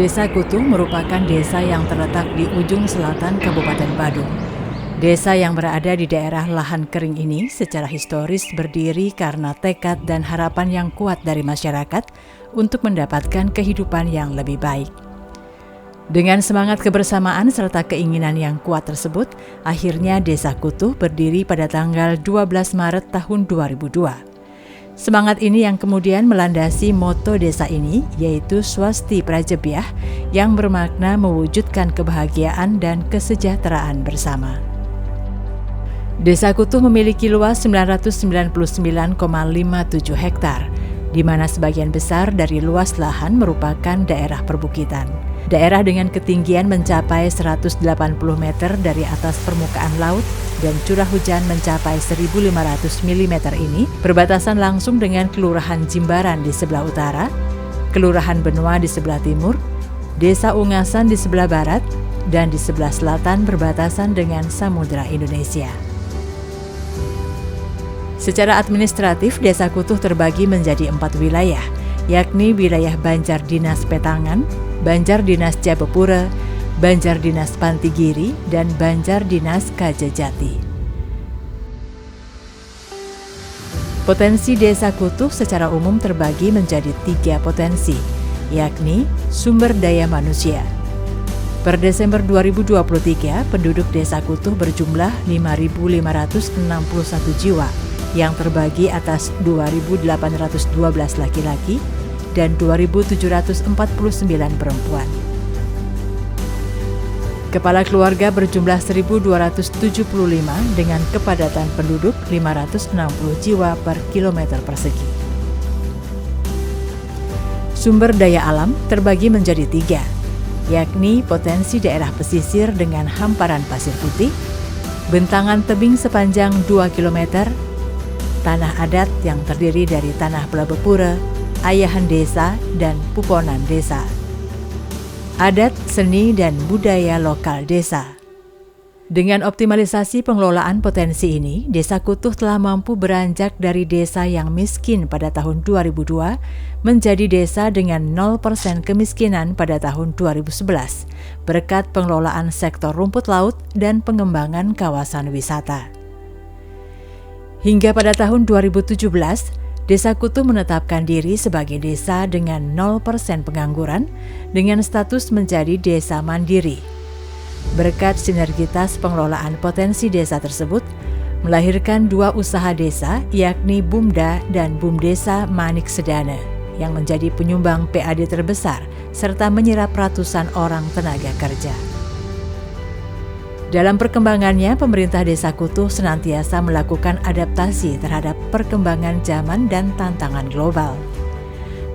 Desa Kutuh merupakan desa yang terletak di ujung selatan Kabupaten Badung. Desa yang berada di daerah lahan kering ini secara historis berdiri karena tekad dan harapan yang kuat dari masyarakat untuk mendapatkan kehidupan yang lebih baik. Dengan semangat kebersamaan serta keinginan yang kuat tersebut, akhirnya Desa Kutuh berdiri pada tanggal 12 Maret tahun 2002. Semangat ini yang kemudian melandasi moto desa ini, yaitu Swasti Prajebyah, yang bermakna mewujudkan kebahagiaan dan kesejahteraan bersama. Desa Kutuh memiliki luas 999,57 hektar, di mana sebagian besar dari luas lahan merupakan daerah perbukitan. Daerah dengan ketinggian mencapai 180 meter dari atas permukaan laut dan curah hujan mencapai 1.500 mm ini berbatasan langsung dengan Kelurahan Jimbaran di sebelah utara, Kelurahan Benoa di sebelah timur, Desa Ungasan di sebelah barat, dan di sebelah selatan berbatasan dengan Samudra Indonesia. Secara administratif, Desa Kutuh terbagi menjadi 4 wilayah, yakni wilayah Banjar Dinas Petangan, Banjar Dinas Jabepura, Banjar Dinas Pantigiri, dan Banjar Dinas Kajejati. Potensi Desa Kutuh secara umum terbagi menjadi 3 potensi, yakni sumber daya manusia. Per Desember 2023, penduduk Desa Kutuh berjumlah 5.561 jiwa, yang terbagi atas 2.812 laki-laki dan 2.749 perempuan. Kepala keluarga berjumlah 1.275 dengan kepadatan penduduk 560 jiwa per kilometer persegi. Sumber daya alam terbagi menjadi 3, yakni potensi daerah pesisir dengan hamparan pasir putih, bentangan tebing sepanjang 2 km, tanah adat yang terdiri dari tanah Blabepura, ayahan desa, dan puponan desa. Adat, seni, dan budaya lokal desa. Dengan optimalisasi pengelolaan potensi ini, Desa Kutuh telah mampu beranjak dari desa yang miskin pada tahun 2002 menjadi desa dengan 0% kemiskinan pada tahun 2011, berkat pengelolaan sektor rumput laut dan pengembangan kawasan wisata. Hingga pada tahun 2017, Desa Kutuh menetapkan diri sebagai desa dengan 0% pengangguran dengan status menjadi desa mandiri. Berkat sinergitas pengelolaan potensi desa tersebut, melahirkan 2 usaha desa yakni Bumda dan Bumdesa Manik Sedana yang menjadi penyumbang PAD terbesar serta menyerap ratusan orang tenaga kerja. Dalam perkembangannya, pemerintah Desa Kutuh senantiasa melakukan adaptasi terhadap perkembangan zaman dan tantangan global.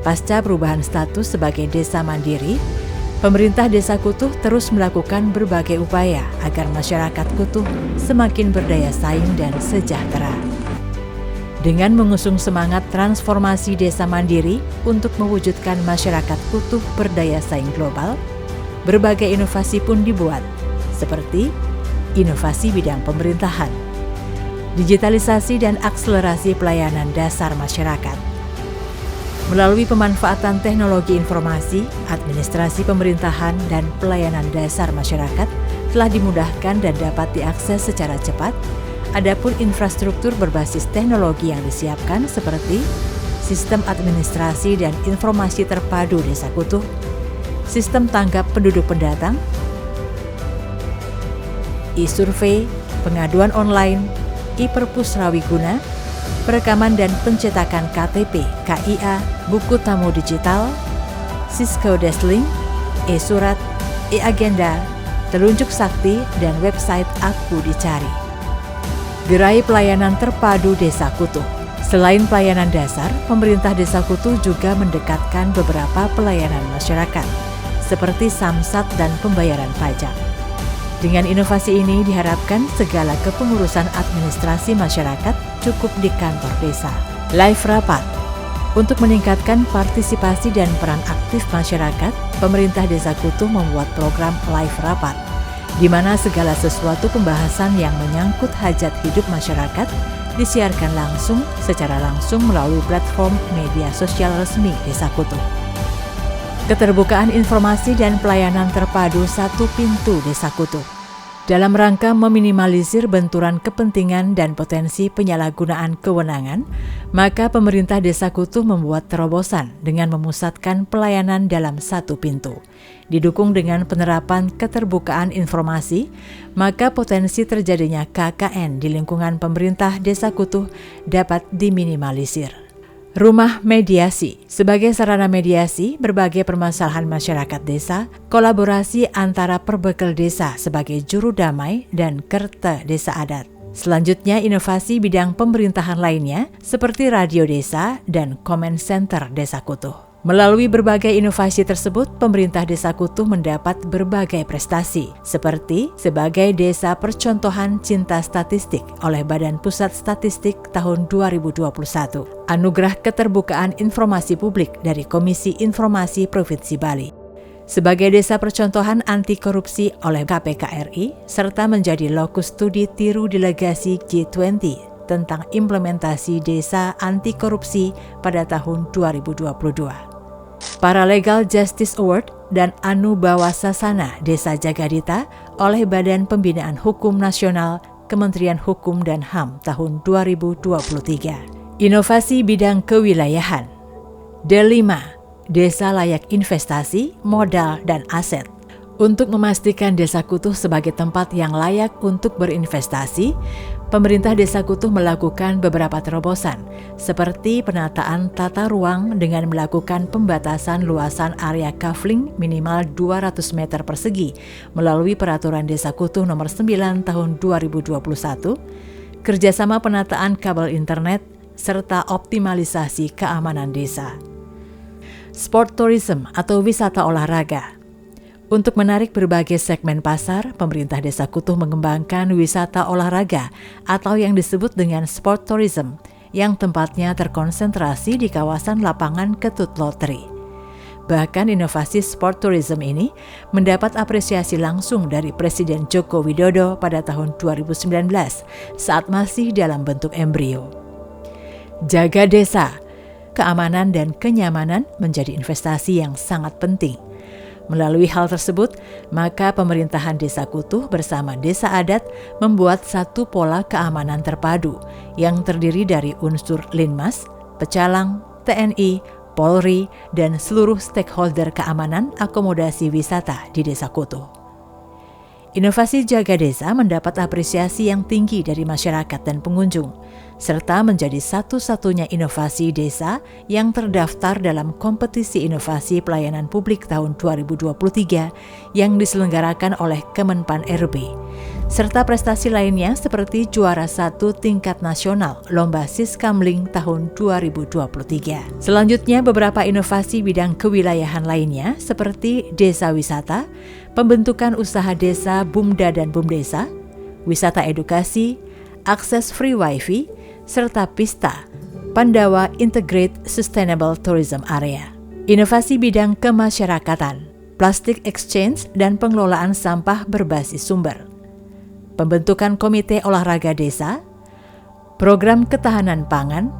Pasca perubahan status sebagai desa mandiri, pemerintah Desa Kutuh terus melakukan berbagai upaya agar masyarakat Kutuh semakin berdaya saing dan sejahtera. Dengan mengusung semangat transformasi desa mandiri untuk mewujudkan masyarakat Kutuh berdaya saing global, berbagai inovasi pun dibuat, seperti inovasi bidang pemerintahan, digitalisasi dan akselerasi pelayanan dasar masyarakat. Melalui pemanfaatan teknologi informasi, administrasi pemerintahan, dan pelayanan dasar masyarakat telah dimudahkan dan dapat diakses secara cepat. Adapun infrastruktur berbasis teknologi yang disiapkan seperti sistem administrasi dan informasi terpadu Desa Kutuh, sistem tanggap penduduk pendatang, e-survei, pengaduan online, e-perpus rawiguna, perekaman dan pencetakan KTP, KIA, buku tamu digital, Cisco Desk-Link, e-surat, e-agenda, telunjuk sakti, dan website Aku Dicari. Gerai pelayanan terpadu Desa Kutuh, Selain pelayanan dasar, pemerintah Desa Kutuh juga mendekatkan beberapa pelayanan masyarakat, seperti samsat dan pembayaran pajak. Dengan inovasi ini diharapkan segala kepengurusan administrasi masyarakat cukup di kantor desa. Live Rapat. Untuk meningkatkan partisipasi dan peran aktif masyarakat, pemerintah Desa Kutuh membuat program Live Rapat, di mana segala sesuatu pembahasan yang menyangkut hajat hidup masyarakat disiarkan secara langsung melalui platform media sosial resmi Desa Kutuh. Keterbukaan informasi dan pelayanan terpadu satu pintu Desa Kutuh. Dalam rangka meminimalisir benturan kepentingan dan potensi penyalahgunaan kewenangan, maka pemerintah Desa Kutuh membuat terobosan dengan memusatkan pelayanan dalam satu pintu. Didukung dengan penerapan keterbukaan informasi, maka potensi terjadinya KKN di lingkungan pemerintah Desa Kutuh dapat diminimalisir. Rumah Mediasi. Sebagai sarana mediasi berbagai permasalahan masyarakat desa, kolaborasi antara Perbekel Desa sebagai juru damai dan Kerta Desa Adat. Selanjutnya, inovasi bidang pemerintahan lainnya seperti Radio Desa dan Comment Center Desa Kutuh. Melalui berbagai inovasi tersebut, pemerintah Desa Kutuh mendapat berbagai prestasi, seperti sebagai Desa Percontohan Cinta Statistik oleh Badan Pusat Statistik tahun 2021, Anugerah Keterbukaan Informasi Publik dari Komisi Informasi Provinsi Bali, sebagai Desa Percontohan Anti Korupsi oleh KPK RI, serta menjadi lokus studi tiru delegasi G20 tentang implementasi desa anti korupsi pada tahun 2022. Paralegal Justice Award dan Anubawasasana Desa Jagadita oleh Badan Pembinaan Hukum Nasional Kementerian Hukum dan HAM tahun 2023. Inovasi bidang kewilayahan. D5. Desa layak investasi, modal, dan aset. Untuk memastikan Desa Kutuh sebagai tempat yang layak untuk berinvestasi, pemerintah Desa Kutuh melakukan beberapa terobosan, seperti penataan tata ruang dengan melakukan pembatasan luasan area kafling minimal 200 meter persegi melalui Peraturan Desa Kutuh Nomor 9 Tahun 2021, kerjasama penataan kabel internet, serta optimalisasi keamanan desa. Sport tourism atau wisata olahraga. Untuk menarik berbagai segmen pasar, pemerintah Desa Kutuh mengembangkan wisata olahraga atau yang disebut dengan sport tourism yang tempatnya terkonsentrasi di kawasan lapangan Ketut Loteri. Bahkan inovasi sport tourism ini mendapat apresiasi langsung dari Presiden Joko Widodo pada tahun 2019 saat masih dalam bentuk embrio. Jaga desa, keamanan dan kenyamanan menjadi investasi yang sangat penting. Melalui hal tersebut, maka pemerintahan Desa Kutuh bersama Desa Adat membuat satu pola keamanan terpadu yang terdiri dari unsur Linmas, Pecalang, TNI, Polri, dan seluruh stakeholder keamanan akomodasi wisata di Desa Kutuh. Inovasi Jaga Desa mendapat apresiasi yang tinggi dari masyarakat dan pengunjung, serta menjadi satu-satunya inovasi desa yang terdaftar dalam kompetisi inovasi pelayanan publik tahun 2023 yang diselenggarakan oleh Kemenpan RB, serta prestasi lainnya seperti juara 1 tingkat nasional Lomba Siskamling tahun 2023. Selanjutnya beberapa inovasi bidang kewilayahan lainnya seperti desa wisata, pembentukan usaha desa Bumda dan Bumdesa, wisata edukasi, akses free wifi, serta PISTA, Pandawa Integrated Sustainable Tourism Area. Inovasi bidang kemasyarakatan, plastic exchange dan pengelolaan sampah berbasis sumber. Pembentukan komite olahraga desa, program ketahanan pangan,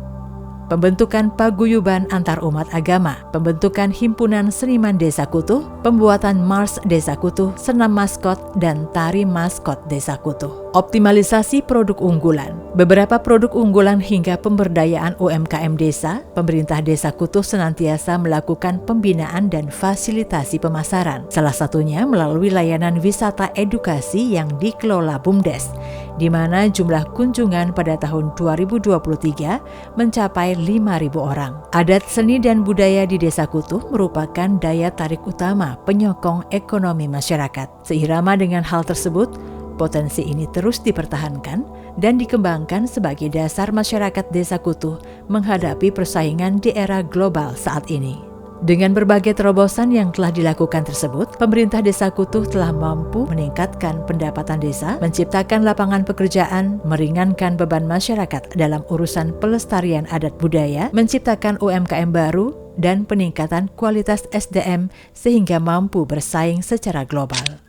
pembentukan paguyuban antar umat agama, pembentukan himpunan seniman Desa Kutuh, pembuatan Mars Desa Kutuh, senam maskot, dan tari maskot Desa Kutuh. Optimalisasi produk unggulan. Beberapa produk unggulan hingga pemberdayaan UMKM desa, pemerintah Desa Kutuh senantiasa melakukan pembinaan dan fasilitasi pemasaran. Salah satunya melalui layanan wisata edukasi yang dikelola BUMDes, di mana jumlah kunjungan pada tahun 2023 mencapai 5.000 orang. Adat seni dan budaya di Desa Kutuh merupakan daya tarik utama penyokong ekonomi masyarakat. Seirama dengan hal tersebut, Potensi ini terus dipertahankan dan dikembangkan sebagai dasar masyarakat Desa Kutuh menghadapi persaingan di era global saat ini. Dengan berbagai terobosan yang telah dilakukan tersebut, pemerintah Desa Kutuh telah mampu meningkatkan pendapatan desa, menciptakan lapangan pekerjaan, meringankan beban masyarakat dalam urusan pelestarian adat budaya, menciptakan UMKM baru, dan peningkatan kualitas SDM sehingga mampu bersaing secara global.